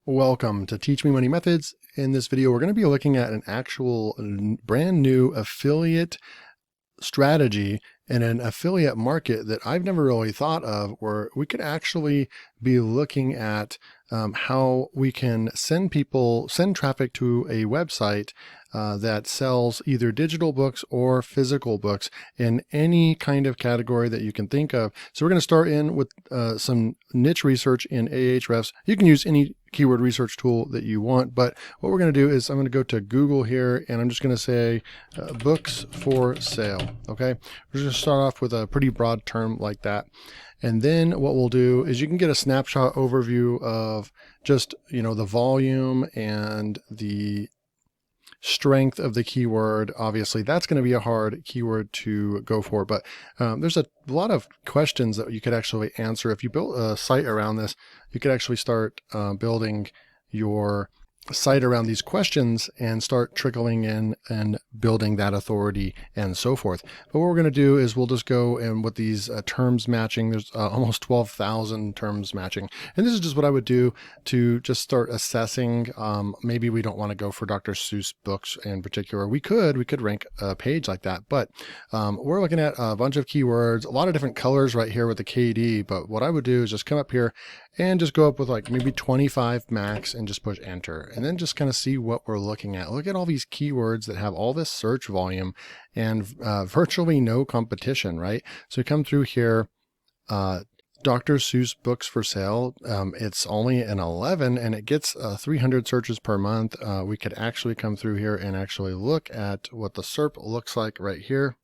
Welcome to Teach Me Money Methods. In this video, we're going to be looking at an actual brand new affiliate strategy in an affiliate market that I've never really thought of, where we could actually be looking at how we can send traffic to a website that sells either digital books or physical books in any kind of category that you can think of. So we're going to start in with some niche research in Ahrefs. You can use any keyword research tool that you want, but what we're going to do is I'm going to go to Google here and I'm just going to say books for sale. Okay, we're just going to start off with a pretty broad term like that. And then what we'll do is you can get a snapshot overview of just, the volume and the strength of the keyword. Obviously, that's going to be a hard keyword to go for, but there's a lot of questions that you could actually answer. If you built a site around this, you could actually start building your site around these questions and start trickling in and building that authority and so forth. But what we're going to do is we'll just go and with these terms matching, there's almost 12,000 terms matching. And this is just what I would do to just start assessing. Maybe we don't want to go for Dr. Seuss books in particular. We could rank a page like that, but we're looking at a bunch of keywords, a lot of different colors right here with the KD. But what I would do is just come up here and just go up with like maybe 25 max and just push enter, and then just kind of see what we're looking at. Look at all these keywords that have all this search volume and virtually no competition, right? So you come through here, Dr. Seuss books for sale. It's only an 11 and it gets 300 searches per month. We could actually come through here and actually look at what the SERP looks like right here.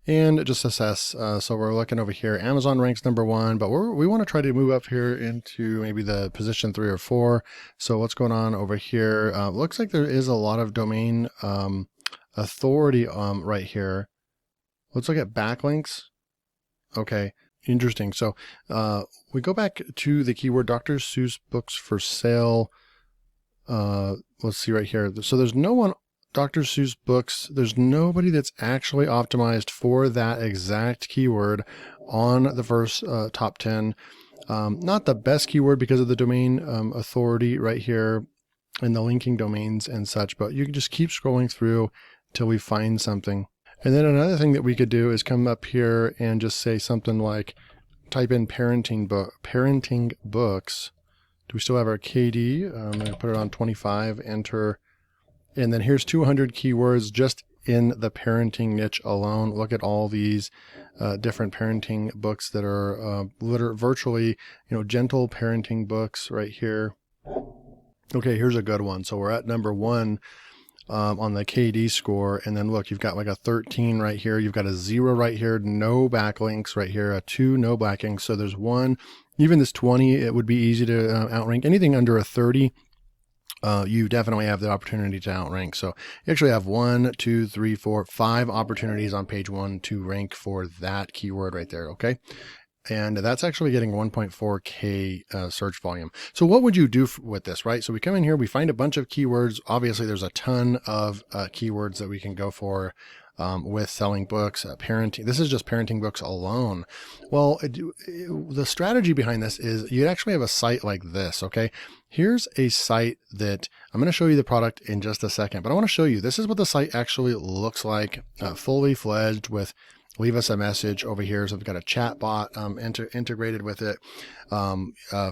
And just assess. So we're looking over here. Amazon ranks #1, but we want to try to move up here into maybe the position 3 or 4. So what's going on over here? Looks like there is a lot of domain authority right here. Let's look at backlinks. Okay, interesting. So we go back to the keyword Dr. Seuss books for sale. Let's see right here. So there's no one. Dr. Seuss books, there's nobody that's actually optimized for that exact keyword on the first top 10. Not the best keyword because of the domain authority right here and the linking domains and such, but you can just keep scrolling through till we find something. And then another thing that we could do is come up here and just say something like, type in parenting books. Do we still have our KD? I'm going to put it on 25, enter. And then here's 200 keywords just in the parenting niche alone. Look at all these different parenting books that are virtually, gentle parenting books right here. Okay, here's a good one. So we're at #1 on the KD score. And then look, you've got like a 13 right here. You've got a 0 right here. No backlinks right here. A 2, no backlinks. So there's 1. Even this 20, it would be easy to outrank. Anything under a 30. You definitely have the opportunity to outrank. So you actually have 1, 2, 3, 4, 5 opportunities on page 1 to rank for that keyword right there. Okay. And that's actually getting 1.4K search volume. So what would you do with this, right? So we come in here, we find a bunch of keywords. Obviously there's a ton of keywords that we can go for with selling books, parenting. This is just parenting books alone. Well, the strategy behind this is you actually have a site like this. Okay. Here's a site that I'm going to show you the product in just a second, but I want to show you, this is what the site actually looks like, fully fledged with leave us a message over here. So we've got a chat bot integrated with it.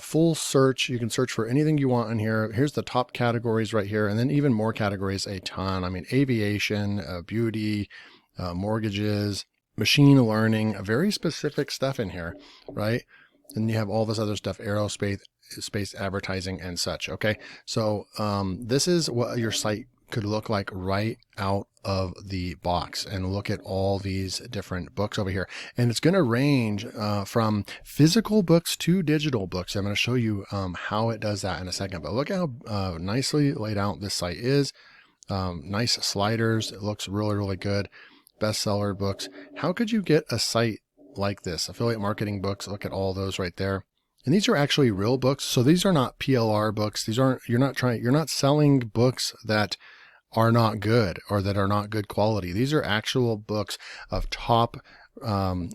Full search. You can search for anything you want in here. Here's the top categories right here. And then even more categories, a ton. I mean, aviation, beauty, mortgages, machine learning, very specific stuff in here, right? And you have all this other stuff, aerospace, space advertising and such. Okay. So this is what your site could look like right out of the box, and look at all these different books over here. And it's going to range from physical books to digital books. I'm going to show you how it does that in a second, but look how nicely laid out this site is. Nice sliders. It looks really, really good. Bestseller books. How could you get a site like this? Affiliate marketing books. Look at all those right there. And these are actually real books. So these are not PLR books. These aren't, you're not selling books that are not good or that are not good quality. These are actual books of top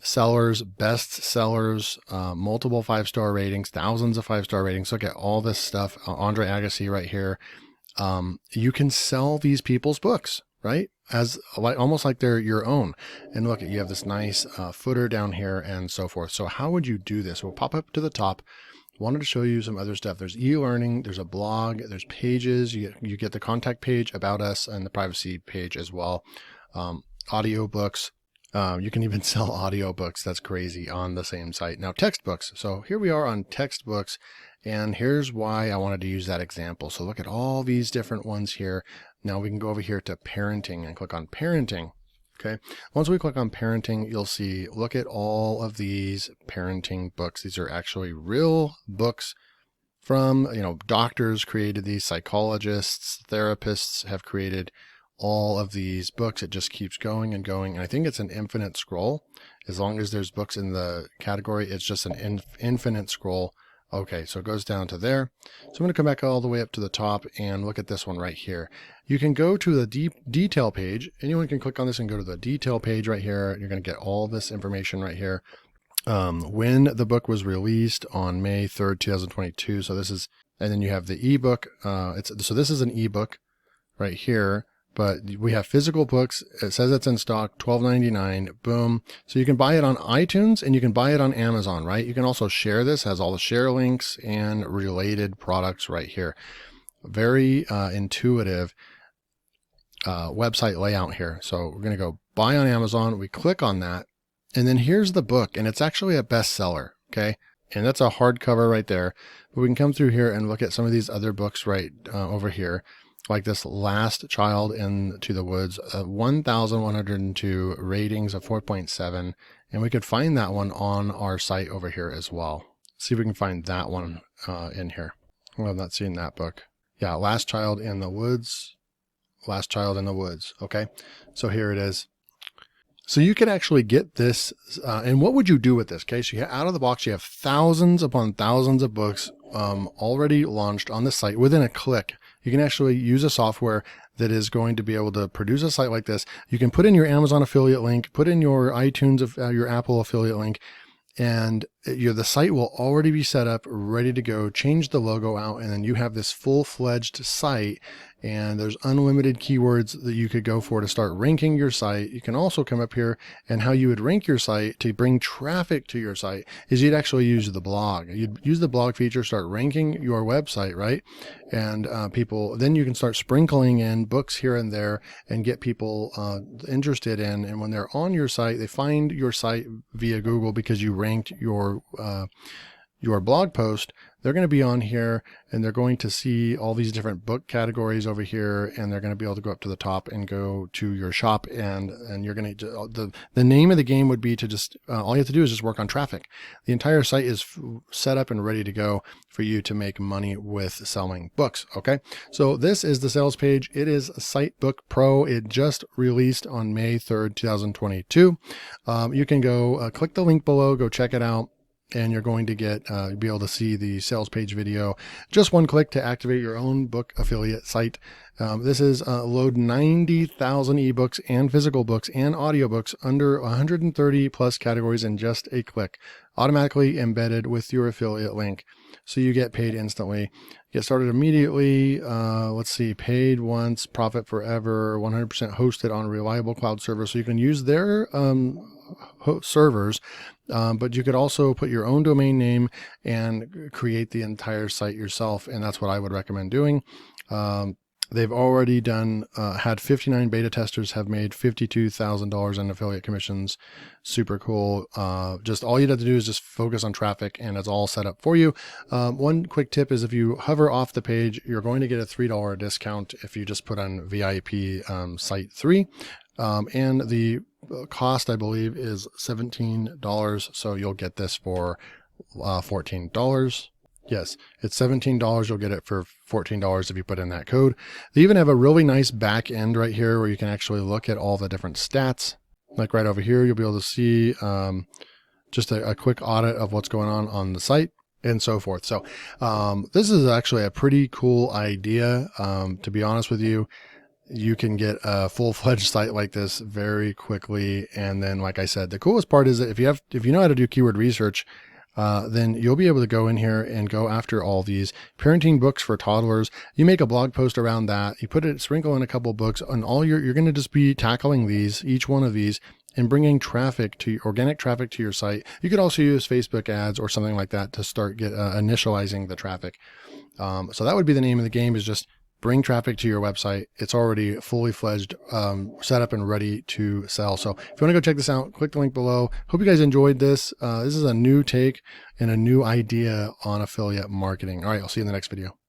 sellers, best sellers, multiple 5-star ratings, thousands of 5-star ratings. Look at all this stuff. Andre Agassi right here. You can sell these people's books, right? As almost like they're your own. And look, you have this nice footer down here and so forth. So how would you do this? We'll pop up to the top. Wanted to show you some other stuff. There's e-learning, there's a blog, there's pages. You get the contact page, about us, and the privacy page as well. Audiobooks. You can even sell audiobooks. That's crazy on the same site. Now, textbooks. So here we are on textbooks, and here's why I wanted to use that example. So look at all these different ones here. Now we can go over here to parenting and click on parenting. Okay. Once we click on parenting, you'll see, look at all of these parenting books. These are actually real books from, doctors created these, psychologists, therapists have created all of these books. It just keeps going and going. And I think it's an infinite scroll. As long as there's books in the category, it's just an infinite scroll. Okay, so it goes down to there. So I'm going to come back all the way up to the top and look at this one right here. You can go to the detail page. Anyone can click on this and go to the detail page right here. You're going to get all this information right here. When the book was released on May 3rd, 2022. So this is, and then you have the ebook. So this is an ebook right here. But we have physical books. It says it's in stock, $12.99. Boom. So you can buy it on iTunes and you can buy it on Amazon, right? You can also share this, has all the share links and related products right here. Very intuitive website layout here. So we're going to go buy on Amazon. We click on that. And then here's the book. And it's actually a bestseller. Okay. And that's a hardcover right there. But we can come through here and look at some of these other books right over here. Like this Last Child into the Woods, 1,102 ratings of 4.7. And we could find that one on our site over here as well. See if we can find that one in here. Well, I'm not seeing that book. Yeah, Last Child in the Woods. Last Child in the Woods. Okay, so here it is. So you could actually get this, and what would you do with this? Okay, so out of the box, you have thousands upon thousands of books already launched on the site within a click. You can actually use a software that is going to be able to produce a site like this. You can put in your Amazon affiliate link, put in your iTunes, your Apple affiliate link, and the site will already be set up, ready to go. Change the logo out, and then you have this full-fledged site. And there's unlimited keywords that you could go for to start ranking your site. You can also come up here, and how you would rank your site to bring traffic to your site is you'd actually use the blog. You'd use the blog feature, start ranking your website, right? And then you can start sprinkling in books here and there and get people interested in. And when they're on your site, they find your site via Google because you ranked your blog post. They're going to be on here and they're going to see all these different book categories over here, and they're going to be able to go up to the top and go to your shop, and you're going to, the name of the game would be to just, all you have to do is just work on traffic. The entire site is set up and ready to go for you to make money with selling books. Okay. So this is the sales page. It is Sitebookpro. It just released on May 3rd, 2022. You can go click the link below, go check it out. And you're going to be able to see the sales page video. Just one click to activate your own book affiliate site. This is load 90,000 ebooks and physical books and audiobooks under 130 plus categories in just a click, automatically embedded with your affiliate link. So you get paid instantly. Get started immediately. Let's see, paid once, profit forever, 100% hosted on a reliable cloud server. So you can use their servers, but you could also put your own domain name and create the entire site yourself. And that's what I would recommend doing. They've already had 59 beta testers have made $52,000 in affiliate commissions. Super cool. Just all you'd have to do is just focus on traffic, and it's all set up for you. One quick tip is if you hover off the page, you're going to get a $3 discount if you just put on VIP site 3. And the cost, I believe, is $17. So you'll get this for $14. Yes, it's $17. You'll get it for $14 if you put in that code. They even have a really nice back end right here where you can actually look at all the different stats. Like right over here, you'll be able to see just a quick audit of what's going on the site and so forth. So this is actually a pretty cool idea. To be honest with you, you can get a full-fledged site like this very quickly. And then, like I said, the coolest part is that if you know how to do keyword research, then you'll be able to go in here and go after all these parenting books for toddlers. You make a blog post around that, you sprinkle in a couple books, and you're going to just be tackling each one of these and bringing organic traffic to your site. You could also use Facebook ads or something like that to start initializing the traffic. So that would be the name of the game, is just bring traffic to your website. It's already fully fledged, set up and ready to sell. So if you want to go check this out, click the link below. Hope you guys enjoyed this. This is a new take and a new idea on affiliate marketing. All right, I'll see you in the next video.